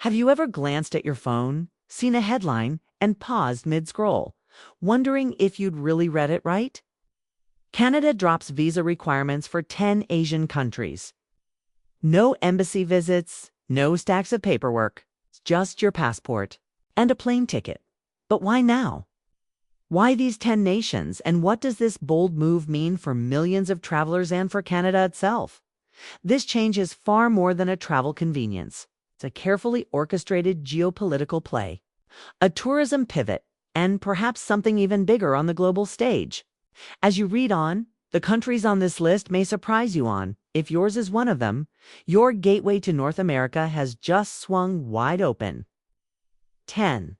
Have you ever glanced at your phone, seen a headline, and paused mid-scroll, wondering if you'd really read it right? Canada drops visa requirements for 10 Asian countries. No embassy visits, no stacks of paperwork, just your passport and a plane ticket. But why now? Why these 10 nations, and what does this bold move mean for millions of travelers and for Canada itself? This change is far more than a travel convenience. It's a carefully orchestrated geopolitical play, a tourism pivot, and perhaps something even bigger on the global stage. As you read on, the countries on this list may surprise you on. If yours is one of them, your gateway to North America has just swung wide open. 10.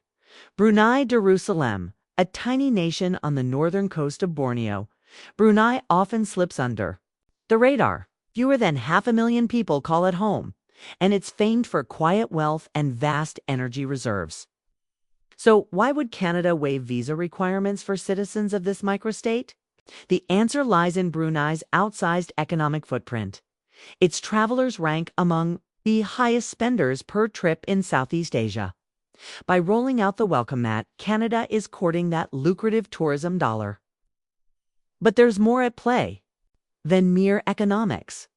Brunei Darussalam, a tiny nation on the northern coast of Borneo. Brunei often slips under the radar. Fewer than 500,000 people call it home, and it's famed for quiet wealth and vast energy reserves. So why would Canada waive visa requirements for citizens of this microstate? The answer lies in Brunei's outsized economic footprint. Its travelers rank among the highest spenders per trip in Southeast Asia. By rolling out the welcome mat, Canada is courting that lucrative tourism dollar. But there's more at play than mere economics.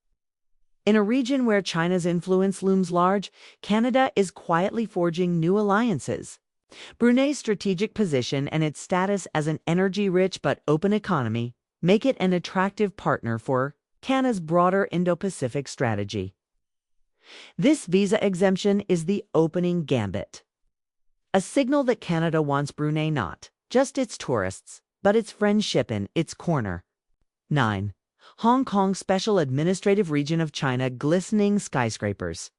In a region where China's influence looms large, Canada is quietly forging new alliances. Brunei's strategic position and its status as an energy-rich but open economy make it an attractive partner for Canada's broader Indo-Pacific strategy. This visa exemption is the opening gambit, a signal that Canada wants Brunei not just its tourists, but its friendship in its corner. 9. Hong Kong Special Administrative Region of China, glistening skyscrapers,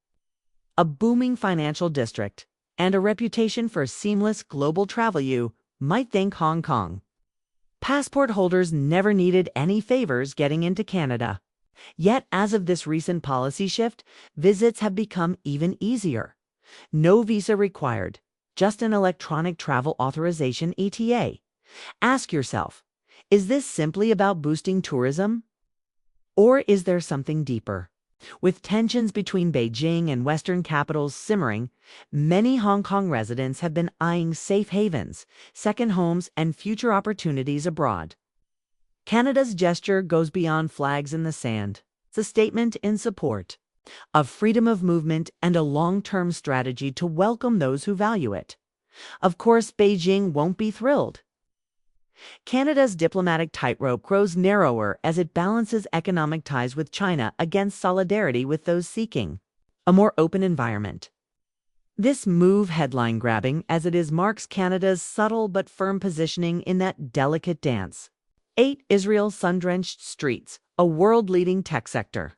a booming financial district, and a reputation for seamless global travel. You might think Hong Kong passport holders never needed any favors getting into Canada. Yet, as of this recent policy shift, visits have become even easier. No visa required, just an electronic travel authorization ETA. Ask yourself, is this simply about boosting tourism? Or is there something deeper? With tensions between Beijing and Western capitals simmering, many Hong Kong residents have been eyeing safe havens, second homes, and future opportunities abroad. Canada's gesture goes beyond flags in the sand. It's a statement in support of freedom of movement and a long-term strategy to welcome those who value it. Of course, Beijing won't be thrilled. Canada's diplomatic tightrope grows narrower as it balances economic ties with China against solidarity with those seeking a more open environment. This move, headline-grabbing as it is, marks Canada's subtle but firm positioning in that delicate dance. 8. Israel's sun-drenched streets, a world-leading tech sector,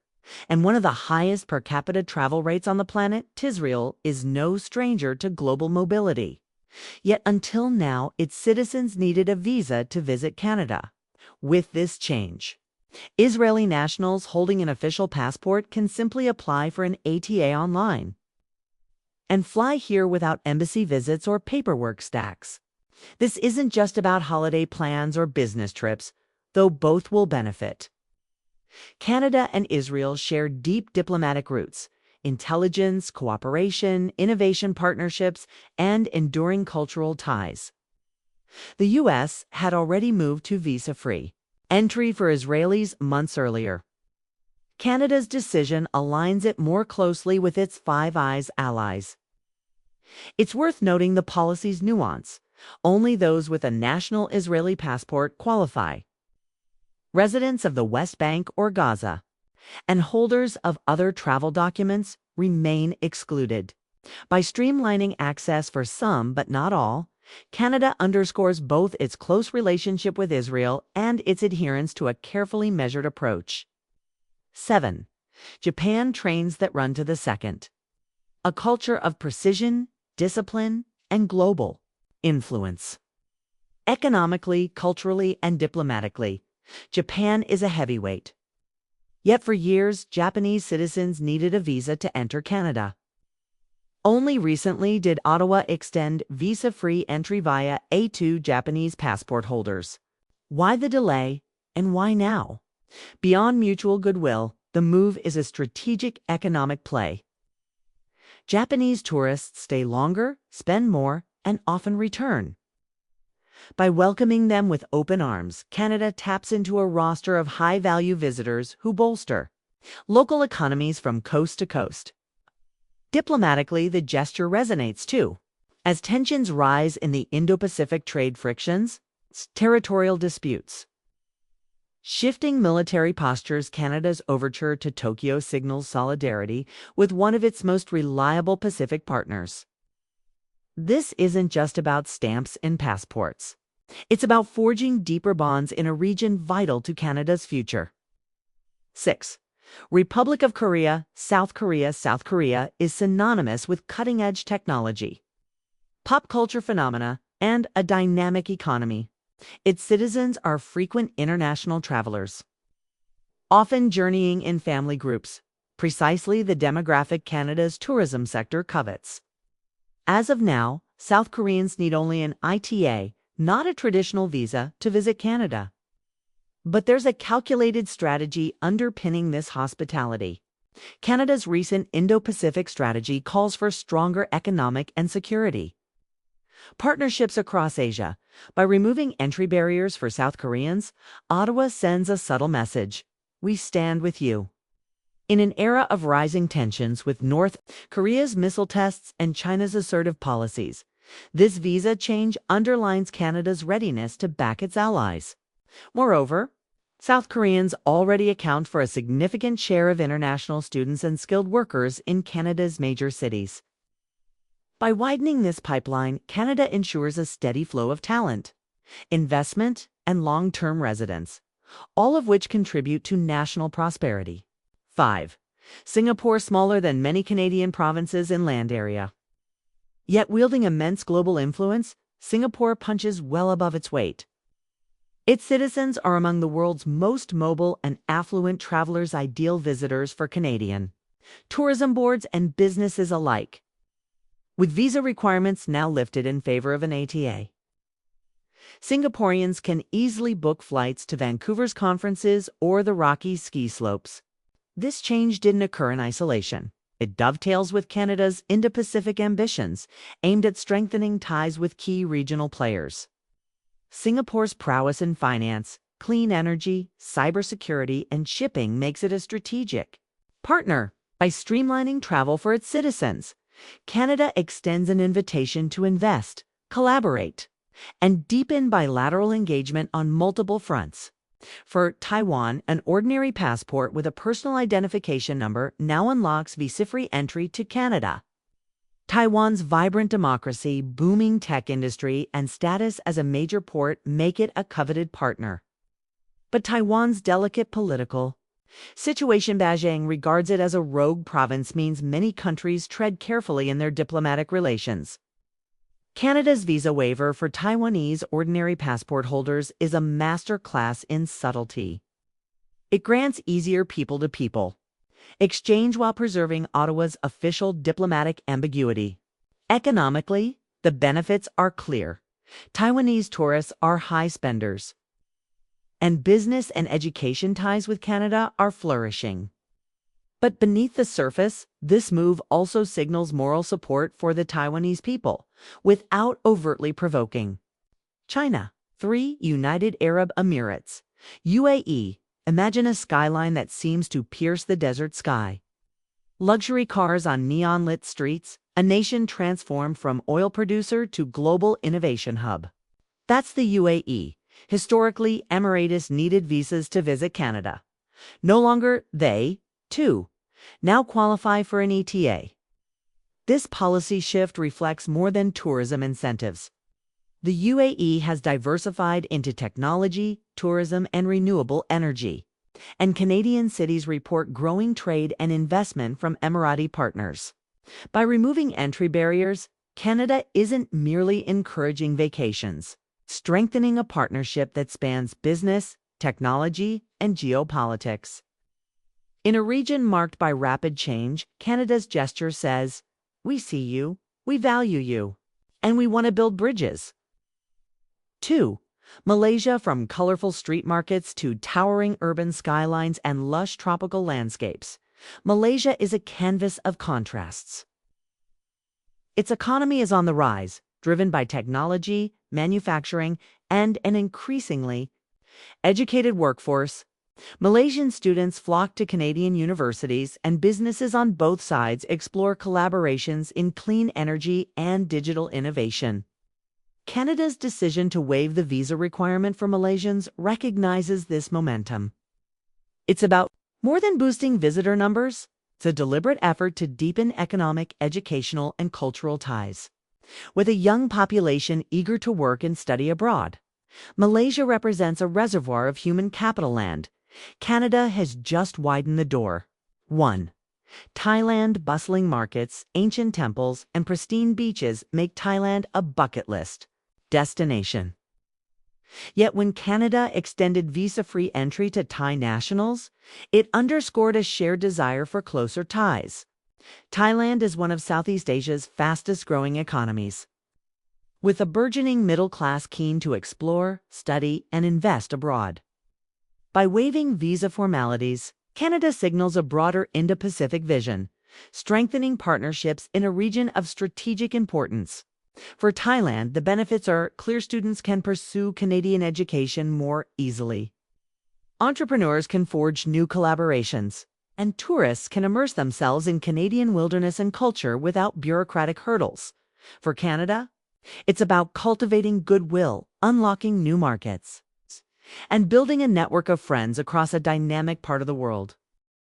and one of the highest per capita travel rates on the planet. Israel is no stranger to global mobility. Yet until now, its citizens needed a visa to visit Canada. With this change, Israeli nationals holding an official passport can simply apply for an ATA online and fly here without embassy visits or paperwork stacks. This isn't just about holiday plans or business trips, though both will benefit. Canada and Israel share deep diplomatic roots, intelligence, cooperation, innovation partnerships, and enduring cultural ties. The U.S. had already moved to visa-free entry for Israelis months earlier. Canada's decision aligns it more closely with its Five Eyes allies. It's worth noting the policy's nuance. Only those with a national Israeli passport qualify. Residents of the West Bank or Gaza and holders of other travel documents remain excluded. By streamlining access for some but not all, Canada underscores both its close relationship with Israel and its adherence to a carefully measured approach. 7. Japan trains that run to the second. A culture of precision, discipline, and global influence. Economically, culturally, and diplomatically, Japan is a heavyweight. Yet for years, Japanese citizens needed a visa to enter Canada. Only recently did Ottawa extend visa-free entry via A2 Japanese passport holders. Why the delay, and why now? Beyond mutual goodwill, the move is a strategic economic play. Japanese tourists stay longer, spend more, and often return. By welcoming them with open arms, Canada taps into a roster of high-value visitors who bolster local economies from coast to coast. Diplomatically, the gesture resonates too. As tensions rise in the Indo-Pacific trade frictions, territorial disputes. Shifting military postures, Canada's overture to Tokyo signals solidarity with one of its most reliable Pacific partners. This isn't just about stamps and passports. It's about forging deeper bonds in a region vital to Canada's future. 6. Republic of Korea, South Korea. South Korea is synonymous with cutting-edge technology, pop culture phenomena, and a dynamic economy. Its citizens are frequent international travelers, often journeying in family groups, precisely the demographic Canada's tourism sector covets. As of now, South Koreans need only an ITA, not a traditional visa, to visit Canada. But there's a calculated strategy underpinning this hospitality. Canada's recent Indo-Pacific strategy calls for stronger economic and security partnerships across Asia. By removing entry barriers for South Koreans, Ottawa sends a subtle message: we stand with you. In an era of rising tensions with North Korea's missile tests and China's assertive policies, this visa change underlines Canada's readiness to back its allies. Moreover, South Koreans already account for a significant share of international students and skilled workers in Canada's major cities. By widening this pipeline, Canada ensures a steady flow of talent, investment, and long-term residence, all of which contribute to national prosperity. 5. Singapore, smaller than many Canadian provinces in land area, yet wielding immense global influence, Singapore punches well above its weight. Its citizens are among the world's most mobile and affluent travelers, ideal visitors for Canadian tourism boards and businesses alike, with visa requirements now lifted in favor of an ATA. Singaporeans can easily book flights to Vancouver's conferences or the Rockies ski slopes. This change didn't occur in isolation. It dovetails with Canada's Indo-Pacific ambitions, aimed at strengthening ties with key regional players. Singapore's prowess in finance, clean energy, cybersecurity, and shipping makes it a strategic partner. By streamlining travel for its citizens, Canada extends an invitation to invest, collaborate, and deepen bilateral engagement on multiple fronts. For Taiwan, an ordinary passport with a personal identification number now unlocks visa-free entry to Canada. Taiwan's vibrant democracy, booming tech industry, and status as a major port make it a coveted partner. But Taiwan's delicate political situation, Beijing regards it as a rogue province, means many countries tread carefully in their diplomatic relations. Canada's visa waiver for Taiwanese ordinary passport holders is a masterclass in subtlety. It grants easier people-to-people exchange while preserving Ottawa's official diplomatic ambiguity. Economically, the benefits are clear. Taiwanese tourists are high spenders, and business and education ties with Canada are flourishing. But beneath the surface, this move also signals moral support for the Taiwanese people, without overtly provoking. China. 3. United Arab Emirates. UAE. Imagine a skyline that seems to pierce the desert sky. Luxury cars on neon-lit streets, a nation transformed from oil producer to global innovation hub. That's the UAE. Historically, Emirates needed visas to visit Canada. No longer they, too, now qualify for an ETA. This policy shift reflects more than tourism incentives. The UAE has diversified into technology, tourism, and renewable energy, and Canadian cities report growing trade and investment from Emirati partners. By removing entry barriers, Canada isn't merely encouraging vacations, strengthening a partnership that spans business, technology, and geopolitics. In a region marked by rapid change, Canada's gesture says, we see you, we value you, and we want to build bridges. 2. Malaysia. From colorful street markets to towering urban skylines and lush tropical landscapes, Malaysia is a canvas of contrasts. Its economy is on the rise, driven by technology, manufacturing, and an increasingly educated workforce. Malaysian students flock to Canadian universities, and businesses on both sides explore collaborations in clean energy and digital innovation. Canada's decision to waive the visa requirement for Malaysians recognizes this momentum. It's about more than boosting visitor numbers. It's a deliberate effort to deepen economic, educational, and cultural ties. With a young population eager to work and study abroad, Malaysia represents a reservoir of human capital land. Canada has just widened the door. 1. Thailand bustling markets, ancient temples, and pristine beaches make Thailand a bucket list destination. Yet when Canada extended visa-free entry to Thai nationals, it underscored a shared desire for closer ties. Thailand is one of Southeast Asia's fastest-growing economies, with a burgeoning middle class keen to explore, study, and invest abroad. By waiving visa formalities, Canada signals a broader Indo-Pacific vision, strengthening partnerships in a region of strategic importance. For Thailand, the benefits are clear: students can pursue Canadian education more easily. Entrepreneurs can forge new collaborations, and tourists can immerse themselves in Canadian wilderness and culture without bureaucratic hurdles. For Canada, it's about cultivating goodwill, unlocking new markets, and building a network of friends across a dynamic part of the world.